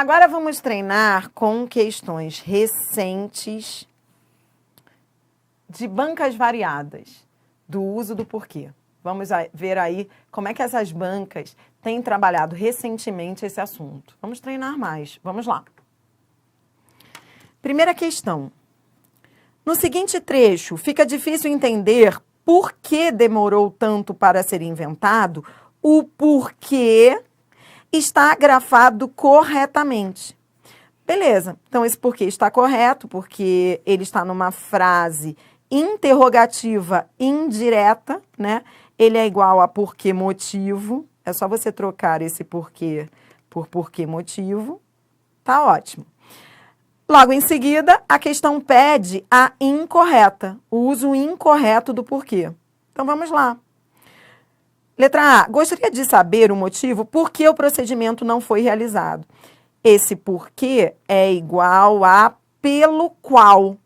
Agora vamos treinar com questões recentes de bancas variadas, do uso do porquê. Vamos ver aí como é que essas bancas têm trabalhado recentemente esse assunto. Vamos treinar mais. Vamos lá. Primeira questão. No seguinte trecho, fica difícil entender por que demorou tanto para ser inventado. O porquê está grafado corretamente. Beleza, então esse porquê está correto, porque ele está numa frase interrogativa indireta, né? Ele é igual a porquê motivo. É só você trocar esse porquê por porquê motivo. Tá ótimo. Logo em seguida, a questão pede a incorreta, o uso incorreto do porquê. Então vamos lá. Letra A. Gostaria de saber o motivo por que o procedimento não foi realizado. Esse porquê é igual a pelo qual.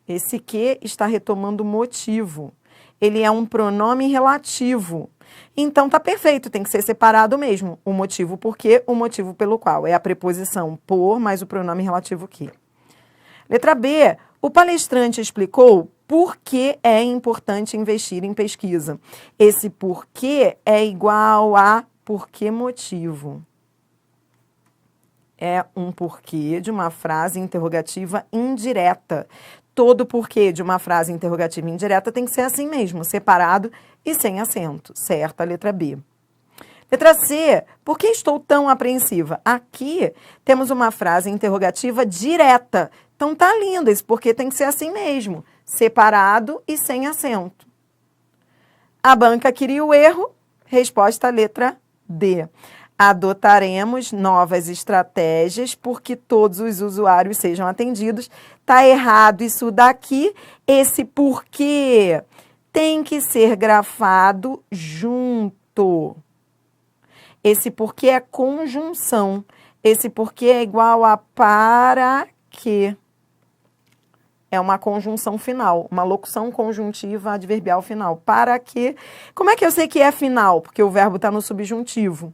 Esse que está retomando o motivo. Ele é um pronome relativo. Então tá perfeito, tem que ser separado mesmo. O motivo por quê, o motivo pelo qual. É a preposição por mais o pronome relativo que. Letra B. O palestrante explicou por que é importante investir em pesquisa. Esse porquê é igual a por que motivo. É um porquê de uma frase interrogativa indireta. Todo porquê de uma frase interrogativa indireta tem que ser assim mesmo, separado e sem acento. Certa, letra B. Letra C. Por que estou tão apreensiva? Aqui temos uma frase interrogativa direta. Então tá lindo, esse porquê tem que ser assim mesmo, separado e sem acento. A banca queria o erro? Resposta letra D. Adotaremos novas estratégias porque todos os usuários sejam atendidos. Tá errado isso daqui. Esse porquê tem que ser grafado junto. Esse porquê é conjunção. Esse porquê é igual a para que. É uma conjunção final, uma locução conjuntiva adverbial final. Para que. Como é que eu sei que é final? Porque o verbo está no subjuntivo.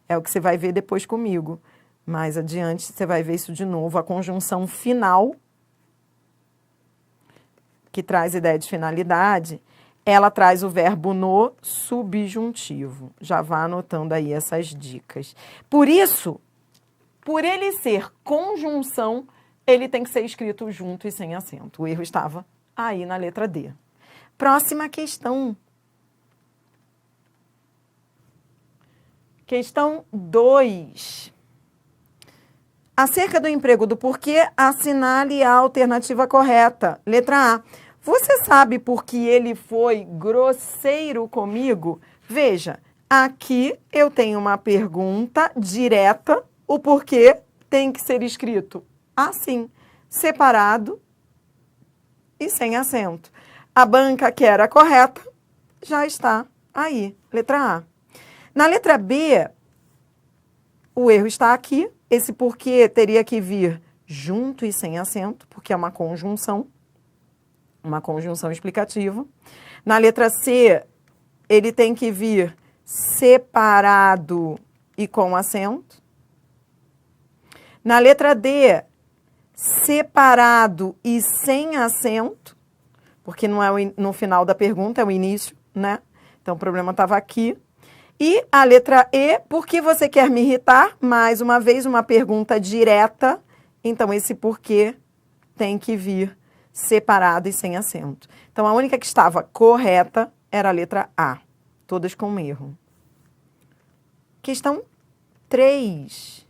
É o que você vai ver depois comigo. Mais adiante você vai ver isso de novo. A conjunção final, que traz ideia de finalidade, ela traz o verbo no subjuntivo. Já vá anotando aí essas dicas. Por isso, por ele ser conjunção, ele tem que ser escrito junto e sem acento. O erro estava aí na letra D. Próxima questão. Questão 2. Acerca do emprego do porquê, assinale a alternativa correta. Letra A. Você sabe por que ele foi grosseiro comigo? Veja, aqui eu tenho uma pergunta direta. O porquê tem que ser escrito assim, separado e sem acento. A banca que era correta já está aí, letra A. Na letra B, o erro está aqui. Esse porquê teria que vir junto e sem acento, porque é uma conjunção explicativa. Na letra C, ele tem que vir separado e com acento. Na letra D, separado e sem acento, porque não é no final da pergunta, é o início, né? Então, o problema estava aqui. E a letra E, por que você quer me irritar? Mais uma vez, uma pergunta direta. Então, esse porquê tem que vir separado e sem acento. Então, a única que estava correta era a letra A. Todas com erro. Questão 3.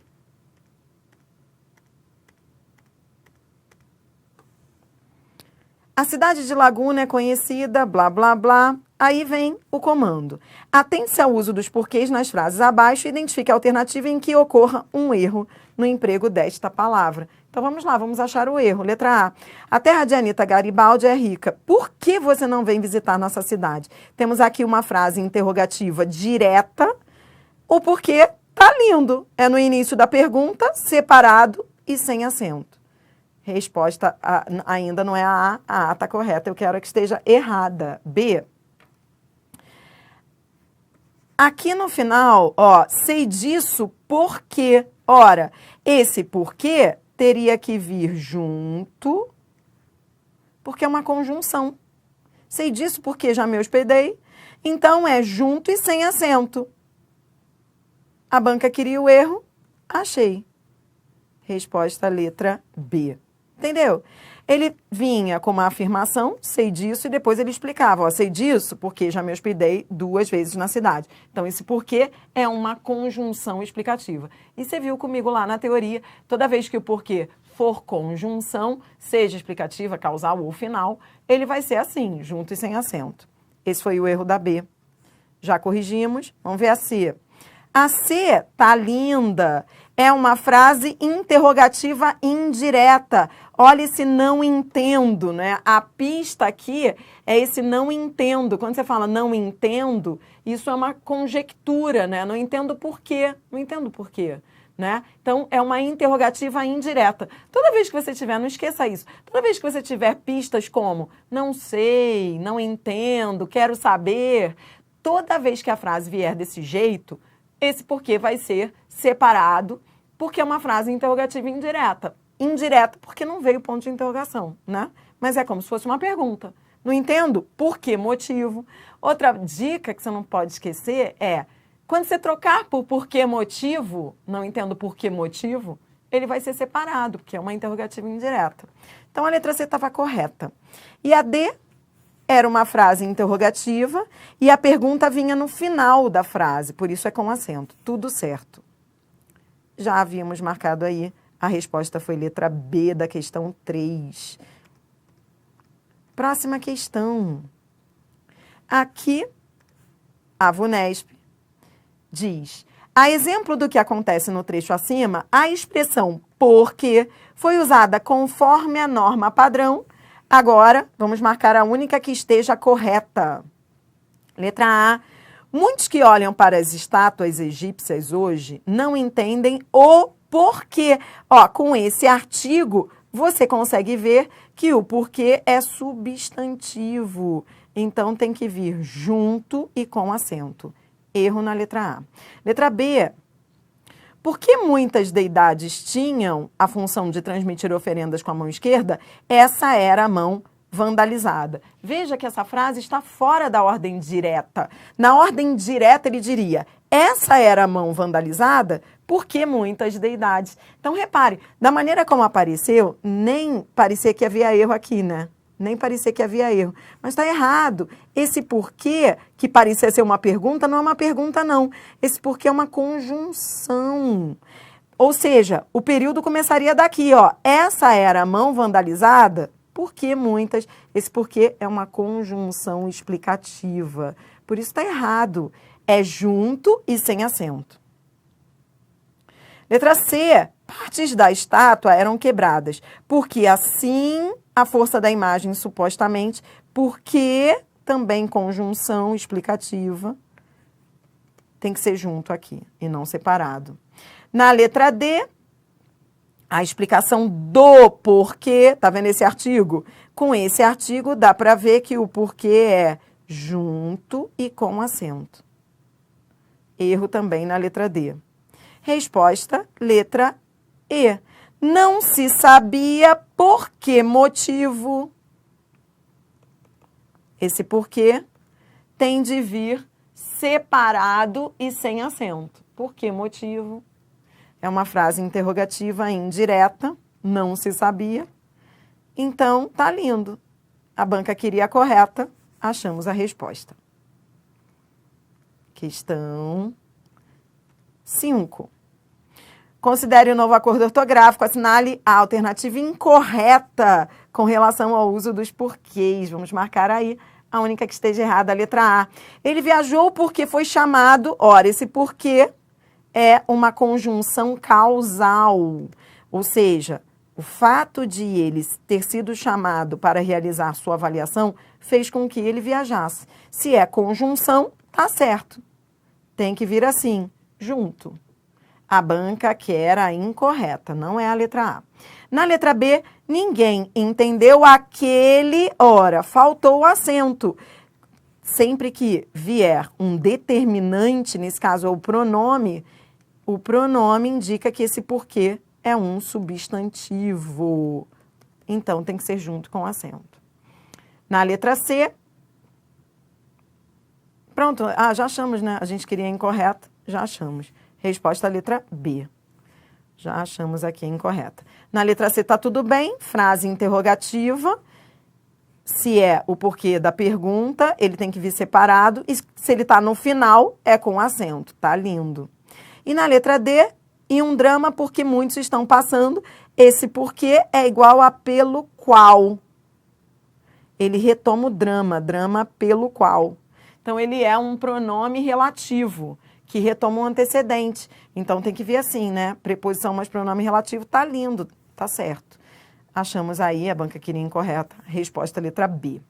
A cidade de Laguna é conhecida, blá, blá, blá. Aí vem o comando. Atente-se ao uso dos porquês nas frases abaixo e identifique a alternativa em que ocorra um erro no emprego desta palavra. Então, vamos lá, vamos achar o erro. Letra A. A terra de Anita Garibaldi é rica. Por que você não vem visitar nossa cidade? Temos aqui uma frase interrogativa direta. O porquê tá lindo. É no início da pergunta, separado e sem acento. Resposta ainda não é a A está correta. Eu quero que esteja errada. B. Aqui no final, ó, sei disso porque. Ora, esse porque teria que vir junto, porque é uma conjunção. Sei disso porque já me hospedei, então é junto e sem acento. A banca queria o erro, achei. Resposta letra B. Entendeu? Ele vinha com uma afirmação, sei disso, e depois ele explicava, ó, sei disso porque já me hospedei 2 vezes na cidade. Então, esse porquê é uma conjunção explicativa. E você viu comigo lá na teoria, toda vez que o porquê for conjunção, seja explicativa, causal ou final, ele vai ser assim, junto e sem acento. Esse foi o erro da B. Já corrigimos, vamos ver a C. A C tá linda. É uma frase interrogativa indireta. Olha esse não entendo, né? A pista aqui é esse não entendo. Quando você fala não entendo, isso é uma conjectura, né? Não entendo por quê. Não entendo por quê, né? Então, é uma interrogativa indireta. Toda vez que você tiver, não esqueça isso, toda vez que você tiver pistas como não sei, não entendo, quero saber, toda vez que a frase vier desse jeito, esse porquê vai ser separado, porque é uma frase interrogativa indireta. Indireta porque não veio ponto de interrogação, né? Mas é como se fosse uma pergunta. Não entendo por que motivo. Outra dica que você não pode esquecer é, quando você trocar por porquê motivo, não entendo por que motivo, ele vai ser separado, porque é uma interrogativa indireta. Então, a letra C estava correta. E a D era uma frase interrogativa e a pergunta vinha no final da frase, por isso é com acento. Tudo certo. Já havíamos marcado aí, a resposta foi letra B da questão 3. Próxima questão. Aqui, a VUNESP diz, a exemplo do que acontece no trecho acima, a expressão porque foi usada conforme a norma padrão. Agora, vamos marcar a única que esteja correta. Letra A. Muitos que olham para as estátuas egípcias hoje não entendem o porquê. Ó, com esse artigo, você consegue ver que o porquê é substantivo. Então, tem que vir junto e com acento. Erro na letra A. Letra B. Por que muitas deidades tinham a função de transmitir oferendas com a mão esquerda? Essa era a mão vandalizada. Veja que essa frase está fora da ordem direta. Na ordem direta, ele diria, essa era a mão vandalizada porque muitas deidades. Então, repare, da maneira como apareceu, nem parecia que havia erro aqui, né? Nem parecia que havia erro. Mas está errado. Esse porquê, que parecia ser uma pergunta, não é uma pergunta, não. Esse porquê é uma conjunção. Ou seja, o período começaria daqui, ó. Essa era a mão vandalizada, porque muitas. Esse porquê é uma conjunção explicativa. Por isso está errado. É junto e sem acento. Letra C. Partes da estátua eram quebradas, porque assim a força da imagem, supostamente, porque também conjunção explicativa tem que ser junto aqui e não separado. Na letra D, a explicação do porquê, tá vendo esse artigo? Com esse artigo dá para ver que o porquê é junto e com acento. Erro também na letra D. Resposta, letra E. Não se sabia por que motivo. Esse porquê tem de vir separado e sem acento. Por que motivo? É uma frase interrogativa indireta, não se sabia. Então, tá lindo. A banca queria a correta, achamos a resposta. Questão 5. Considere o novo acordo ortográfico, assinale a alternativa incorreta com relação ao uso dos porquês. Vamos marcar aí a única que esteja errada, a letra A. Ele viajou porque foi chamado, ora, esse porquê é uma conjunção causal, ou seja, o fato de ele ter sido chamado para realizar sua avaliação fez com que ele viajasse. Se é conjunção, tá certo. Tem que vir assim, junto. A banca quer a incorreta, não é a letra A. Na letra B, ninguém entendeu aquele, ora, faltou o acento. sempre que vier um determinante, nesse caso é o pronome indica que esse porquê é um substantivo. Então, tem que ser junto com o acento. Na letra C, pronto, já achamos, né? A gente queria incorreta, já achamos. Resposta à letra B. Já achamos aqui a incorreta. Na letra C tá tudo bem, frase interrogativa. Se é o porquê da pergunta, ele tem que vir separado. E se ele tá no final, é com acento. Tá lindo. E na letra D, e um drama porque muitos estão passando, esse porquê é igual a pelo qual. Ele retoma o drama pelo qual. Então, ele é um pronome relativo, que retoma um antecedente. Então, tem que vir assim, né? Preposição mais pronome relativo, tá lindo, tá certo. Achamos aí, a banca queria incorreta. Resposta letra B.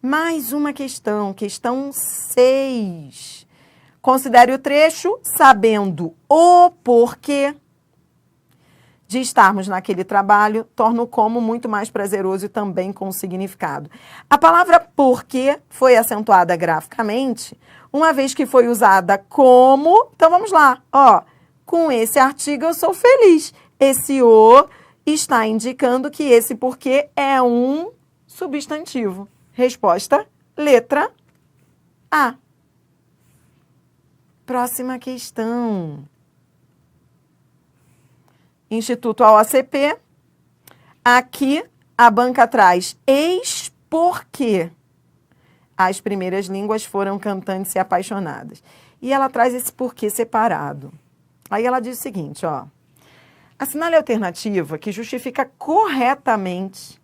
Mais uma questão, questão 6. Considere o trecho sabendo o porquê de estarmos naquele trabalho, torna o como muito mais prazeroso e também com significado. A palavra porquê foi acentuada graficamente, uma vez que foi usada como... Então, vamos lá. Ó, com esse artigo eu sou feliz. Esse o está indicando que esse porquê é um substantivo. Resposta, letra A. Próxima questão. Instituto OACP. Aqui a banca traz eis porque as primeiras línguas foram cantantes e apaixonadas. E ela traz esse porquê separado. Aí ela diz o seguinte, ó. Assinale a alternativa que justifica corretamente.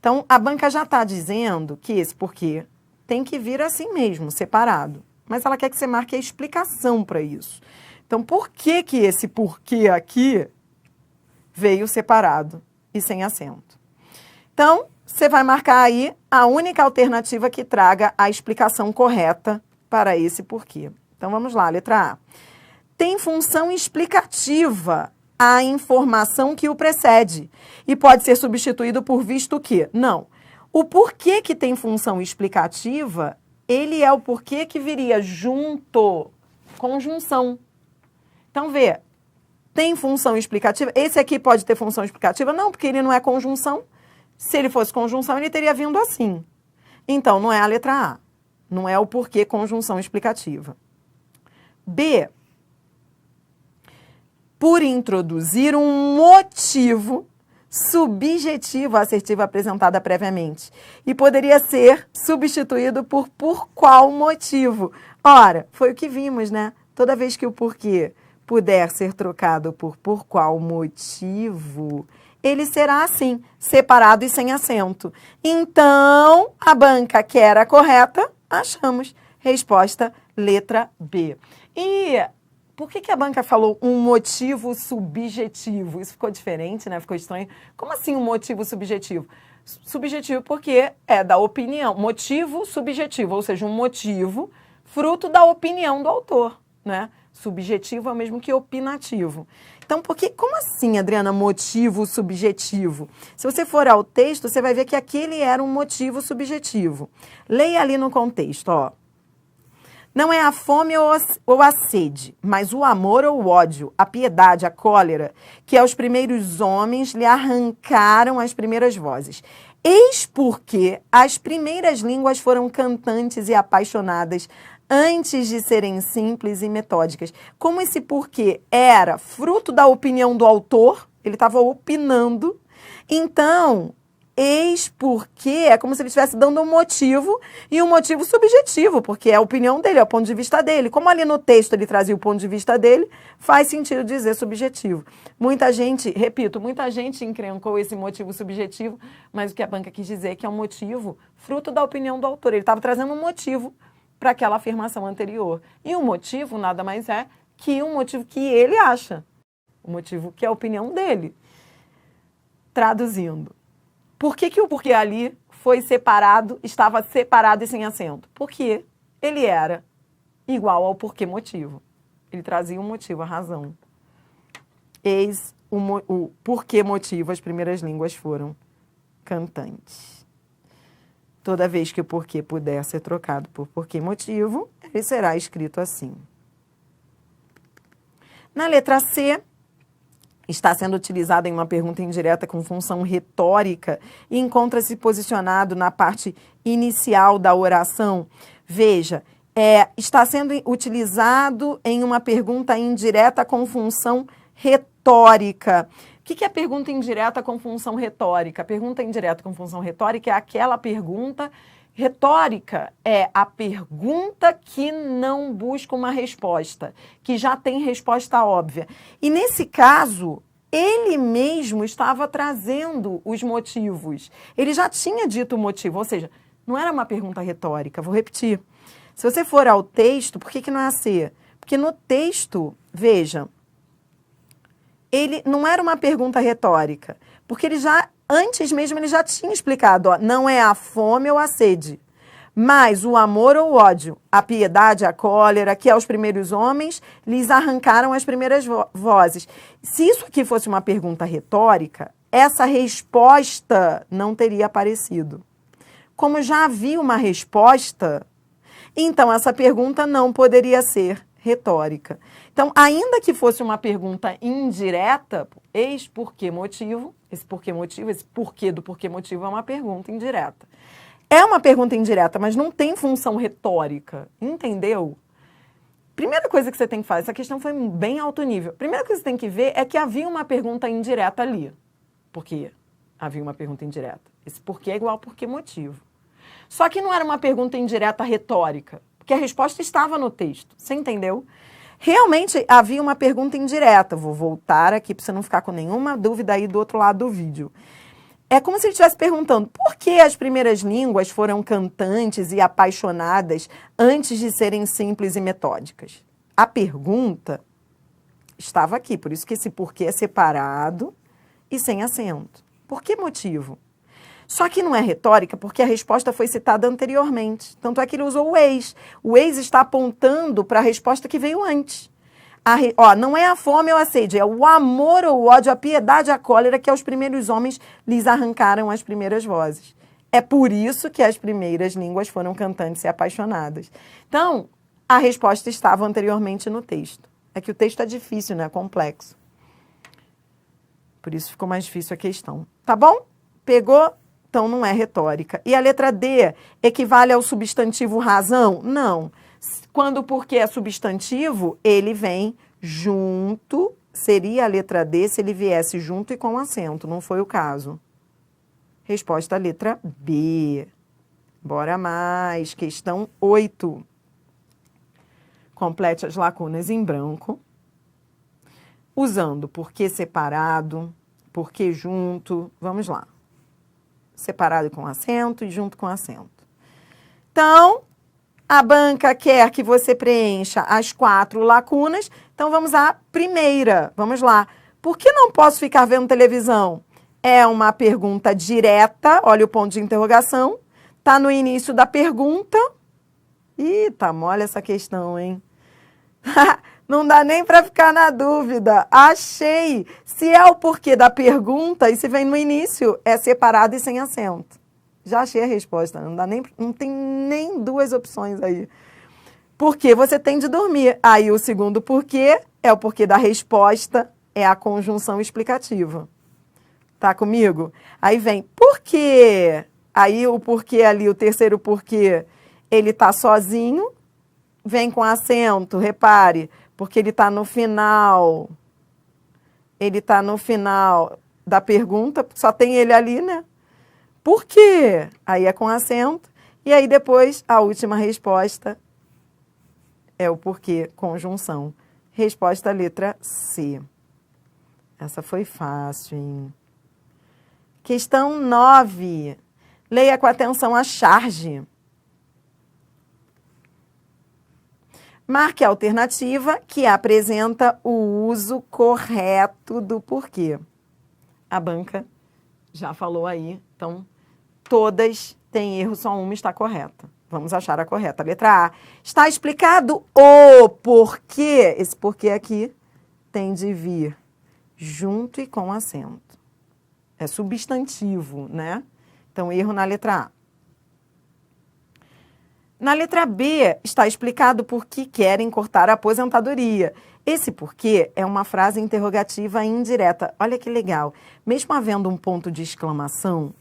Então, a banca já está dizendo que esse porquê tem que vir assim mesmo, separado. Mas ela quer que você marque a explicação para isso. Então, por que que esse porquê aqui veio separado e sem acento? Então, você vai marcar aí a única alternativa que traga a explicação correta para esse porquê. Então, vamos lá, letra A. Tem função explicativa a informação que o precede e pode ser substituído por visto que. Não. O porquê que tem função explicativa, ele é o porquê que viria junto, conjunção. Então, vê, tem função explicativa? Esse aqui pode ter função explicativa? Não, porque ele não é conjunção. Se ele fosse conjunção, ele teria vindo assim. Então, não é a letra A. Não é o porquê conjunção explicativa. B. Por introduzir um motivo subjetivo assertivo apresentada previamente. E poderia ser substituído por qual motivo. Ora, foi o que vimos, né? Toda vez que o porquê puder ser trocado por qual motivo, ele será assim, separado e sem acento. Então, a banca que era correta, achamos. Resposta, letra B. E por que a banca falou um motivo subjetivo? Isso ficou diferente, né? Ficou estranho. Como assim um motivo subjetivo? Subjetivo porque é da opinião. Motivo subjetivo, ou seja, um motivo fruto da opinião do autor, né? Subjetivo é o mesmo que opinativo. Então, como assim, Adriana, motivo subjetivo? Se você for ao texto, você vai ver que aquele era um motivo subjetivo. Leia ali no contexto, ó. Não é a fome ou a sede, mas o amor ou o ódio, a piedade, a cólera, que aos primeiros homens lhe arrancaram as primeiras vozes. Eis porque as primeiras línguas foram cantantes e apaixonadas antes de serem simples e metódicas. Como esse porquê era fruto da opinião do autor, ele estava opinando, então, eis porque é como se ele estivesse dando um motivo, e um motivo subjetivo, porque é a opinião dele, é o ponto de vista dele. Como ali no texto ele trazia o ponto de vista dele, faz sentido dizer subjetivo. Muita gente, repito, muita gente encrencou esse motivo subjetivo, mas o que a banca quis dizer é que é um motivo fruto da opinião do autor. Ele estava trazendo um motivo para aquela afirmação anterior. E o motivo nada mais é que um motivo que ele acha. O motivo que é a opinião dele. Traduzindo. Por que o porquê ali foi separado, estava separado e sem acento? Porque ele era igual ao porquê motivo. Ele trazia um motivo, a razão. Eis o porquê motivo as primeiras línguas foram cantantes. Toda vez que o porquê puder ser trocado por porquê motivo, ele será escrito assim. Na letra C, está sendo utilizado em uma pergunta indireta com função retórica e encontra-se posicionado na parte inicial da oração. Veja, está sendo utilizado em uma pergunta indireta com função retórica. O que é pergunta indireta com função retórica? A pergunta indireta com função retórica é aquela pergunta retórica, é a pergunta que não busca uma resposta, que já tem resposta óbvia. E nesse caso, ele mesmo estava trazendo os motivos. Ele já tinha dito o motivo, ou seja, não era uma pergunta retórica. Vou repetir. Se você for ao texto, por que não é a C? Porque no texto, veja, ele não era uma pergunta retórica, porque ele já, antes mesmo, ele já tinha explicado, ó, não é a fome ou a sede, mas o amor ou o ódio, a piedade, a cólera, que aos primeiros homens lhes arrancaram as primeiras vozes. Se isso aqui fosse uma pergunta retórica, essa resposta não teria aparecido. Como já havia uma resposta, então essa pergunta não poderia ser retórica. Então, ainda que fosse uma pergunta indireta, eis porquê motivo, esse porquê do porquê motivo é uma pergunta indireta. É uma pergunta indireta, mas não tem função retórica, entendeu? Primeira coisa que você tem que fazer, essa questão foi bem alto nível. Primeira coisa que você tem que ver é que havia uma pergunta indireta ali. Por quê? Havia uma pergunta indireta. Esse porquê é igual a porquê motivo. Só que não era uma pergunta indireta retórica, porque a resposta estava no texto. Você entendeu? Realmente havia uma pergunta indireta. Vou voltar aqui para você não ficar com nenhuma dúvida aí do outro lado do vídeo. É como se ele estivesse perguntando por que as primeiras línguas foram cantantes e apaixonadas antes de serem simples e metódicas. A pergunta estava aqui, por isso que esse porquê é separado e sem acento. Por que motivo? Só que não é retórica, porque a resposta foi citada anteriormente. Tanto é que ele usou o eis. O eis está apontando para a resposta que veio antes. Não é a fome ou a sede, é o amor ou o ódio, a piedade, a cólera, que aos primeiros homens lhes arrancaram as primeiras vozes. É por isso que as primeiras línguas foram cantantes e apaixonadas. Então, a resposta estava anteriormente no texto. É que o texto é difícil, né? Complexo. Por isso ficou mais difícil a questão. Tá bom? Pegou? Então não é retórica. E a letra D equivale ao substantivo razão? Não. Quando o porquê é substantivo, ele vem junto, seria a letra D se ele viesse junto e com acento, não foi o caso. Resposta à letra B. Bora mais, questão 8. Complete as lacunas em branco, usando porquê separado, porquê junto, vamos lá. Separado com acento e junto com acento. Então, a banca quer que você preencha as 4 lacunas. Então, vamos à primeira. Vamos lá. Por que não posso ficar vendo televisão? É uma pergunta direta. Olha o ponto de interrogação. Está no início da pergunta. Ih, tá mole essa questão, hein? Não dá nem para ficar na dúvida. Achei! Se é o porquê da pergunta e se vem no início, é separado e sem acento. Já achei a resposta. Não tem nem 2 opções aí. Porque você tem de dormir. Aí o segundo porquê é o porquê da resposta, é a conjunção explicativa. Tá comigo? Aí vem por quê? Aí o porquê ali, o terceiro porquê, ele tá sozinho. Vem com acento, repare, porque ele está no final. Ele está no final da pergunta, só tem ele ali, né? Por quê? Aí é com acento. E aí depois, a última resposta é o porquê, conjunção. Resposta letra C. Essa foi fácil, hein? Questão 9. Leia com atenção a charge. Marque a alternativa que apresenta o uso correto do porquê. A banca já falou aí, então todas têm erro, só uma está correta. Vamos achar a correta. Letra A. Está explicado o porquê. Esse porquê aqui tem de vir junto e com acento. É substantivo, né? Então, erro na letra A. Na letra B, está explicado por que querem cortar a aposentadoria. Esse porquê é uma frase interrogativa indireta. Olha que legal. Mesmo havendo um ponto de exclamação,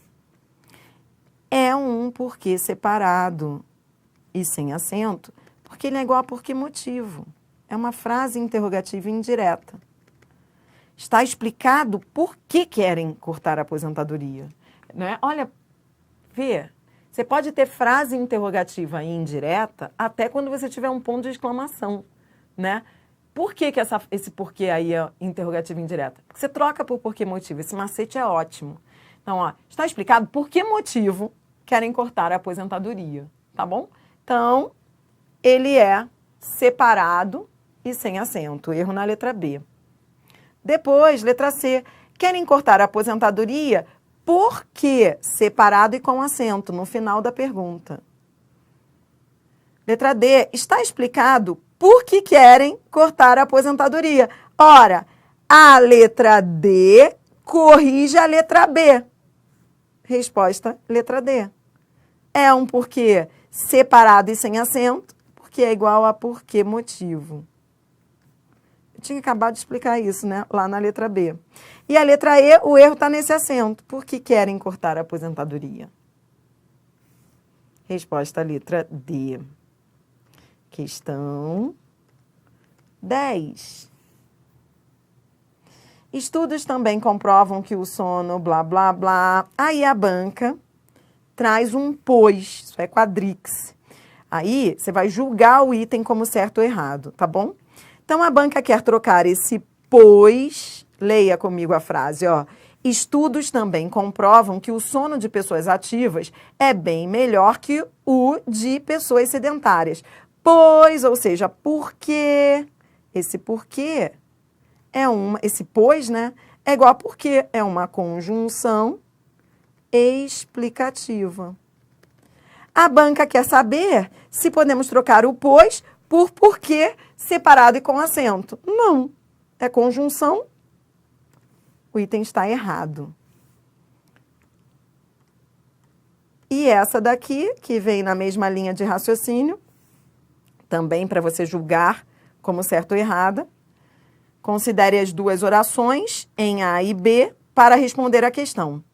é um porquê separado e sem acento, porque ele é igual a por que motivo. É uma frase interrogativa indireta. Está explicado por que querem cortar a aposentadoria. Né? Olha, vê, você pode ter frase interrogativa indireta até quando você tiver um ponto de exclamação, né? Por que esse porquê aí é interrogativa indireta? Porque você troca por porquê motivo. Esse macete é ótimo. Então, ó, está explicado por que motivo querem cortar a aposentadoria, tá bom? Então, ele é separado e sem acento. Erro na letra B. Depois, letra C. Querem cortar a aposentadoria porque separado e com acento no final da pergunta. Letra D. Está explicado por que querem cortar a aposentadoria. Ora, a letra D corrige a letra B. Resposta, letra D. É um porquê separado e sem acento, porque é igual a por que motivo. Eu tinha acabado de explicar isso, né? Lá na letra B. E a letra E, o erro está nesse acento. Por que querem cortar a aposentadoria? Resposta, letra D. Questão 10. Estudos também comprovam que o sono, blá, blá, blá. Aí a banca traz um pois, isso é quadrix. Aí você vai julgar o item como certo ou errado, tá bom? Então a banca quer trocar esse pois, leia comigo a frase, ó. Estudos também comprovam que o sono de pessoas ativas é bem melhor que o de pessoas sedentárias. Pois, ou seja, porque. Esse porquê é esse pois, né? É igual a porque é uma conjunção explicativa. A banca quer saber se podemos trocar o pois por porquê separado e com acento. Não. É conjunção. O item está errado. E essa daqui, que vem na mesma linha de raciocínio, também para você julgar como certo ou errada. Considere as duas orações, em A e B, para responder a questão.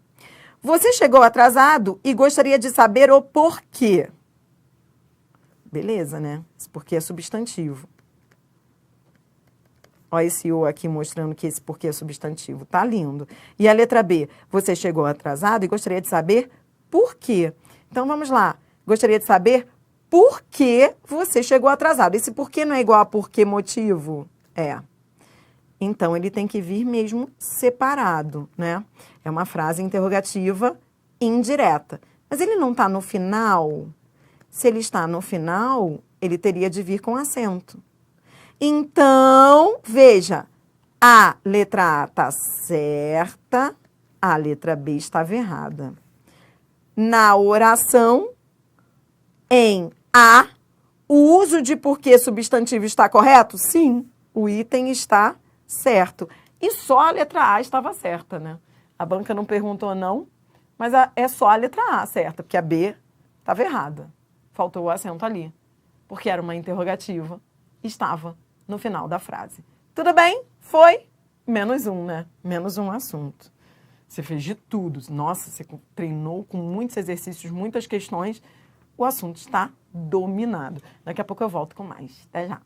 Você chegou atrasado e gostaria de saber o porquê. Beleza, né? Esse porquê é substantivo. Olha esse O aqui mostrando que esse porquê é substantivo. Tá lindo. E a letra B. Você chegou atrasado e gostaria de saber por quê. Então, vamos lá. Gostaria de saber por que você chegou atrasado. Esse porquê não é igual a por que motivo? É. Então, ele tem que vir mesmo separado, né? É uma frase interrogativa indireta. Mas ele não está no final. Se ele está no final, ele teria de vir com acento. Então, veja, a letra A está certa, a letra B estava errada. Na oração, em A, o uso de porquê substantivo está correto? Sim, o item está certo. E só a letra A estava certa, né? A banca não perguntou não, mas é só a letra A certa, porque a B estava errada. Faltou o acento ali, porque era uma interrogativa. Estava no final da frase. Tudo bem? Foi? Menos um, né? Menos um assunto. Você fez de tudo. Nossa, você treinou com muitos exercícios, muitas questões. O assunto está dominado. Daqui a pouco eu volto com mais. Até já.